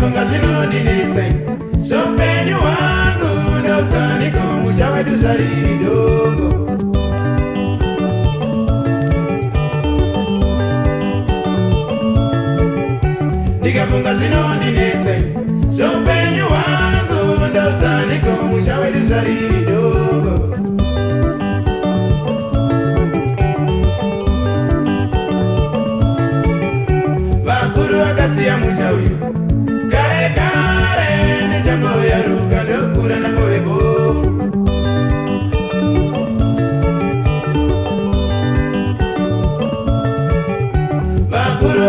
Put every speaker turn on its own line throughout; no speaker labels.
Funga zvinondinetsa zveupenyu hwangu ndoutsaniko musha wedu zvariri dongo ndikafunga zvinondinetsa zveupenyu hwangu ndoutsaniko musha wedu zvariri dongo vakuru vakasiya musha uyu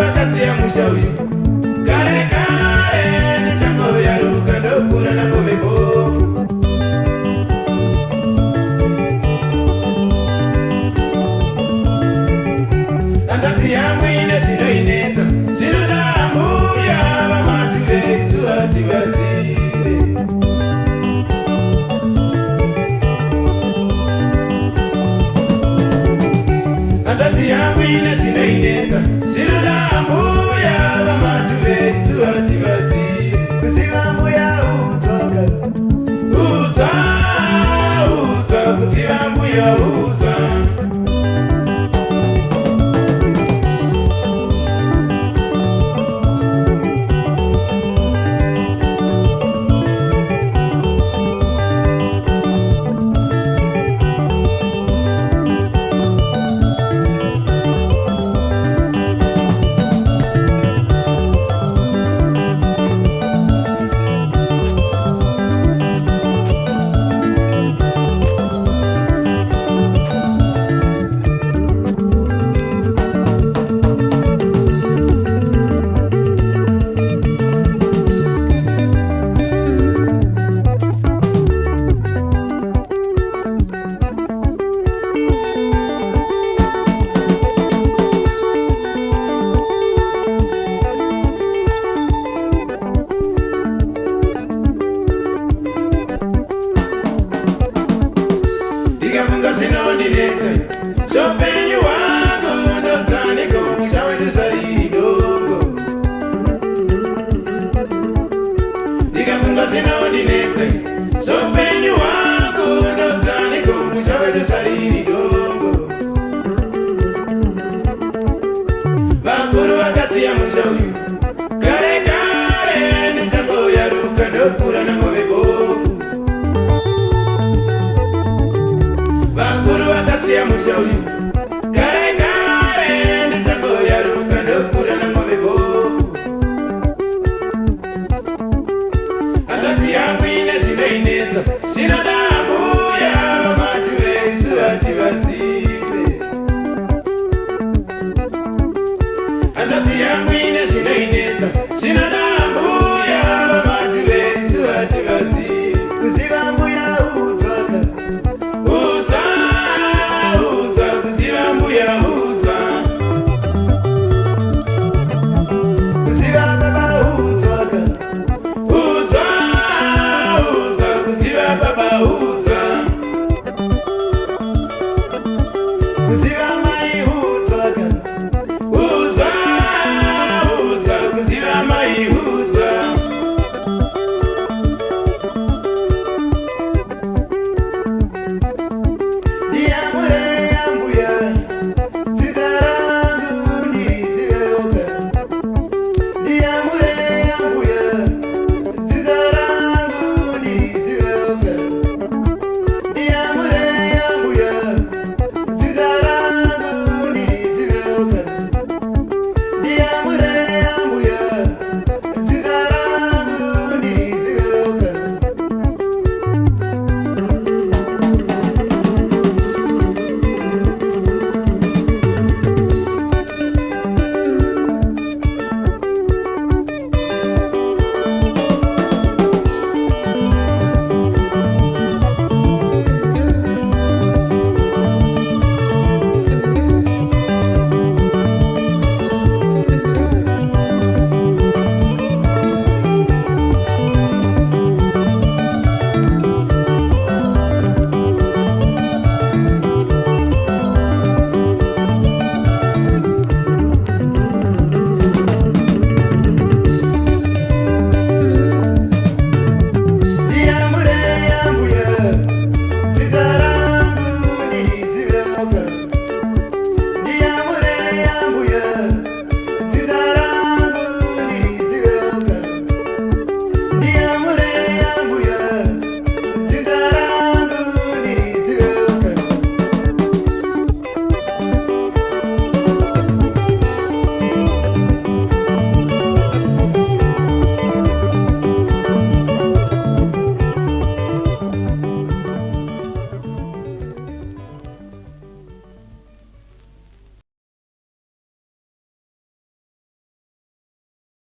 vakasiya musha uyu kare kare ndichangoyaruka ndokura nangove bofu hanzvadzi yangu ine zvinoinetsa zvinoda mbuya vamatu vesu vati vazive hanzvadzi yangu ine zvinoinetsa zvinoda mbuya vamatu vesu vati vazive kuziva mbuya utswa kuziva mbuya utswa ndikafunga zvinondinetsa zveupenyu hwangu ndoutsaniko musha wedu zvariri dongo ndikafunga zvinondinetsa zveupenyu hwangu ndoutsaniko musha wedu zvariri dongo vakuru vakasiya musha uyu kare kare ndichangoyaruka ndokura nangove bofu vakuru vakasiya musha uyu kare kare ndichangoyaruka ndokura nangove bofu hanzvadzi yangu ine zvinoinetsa zvinoda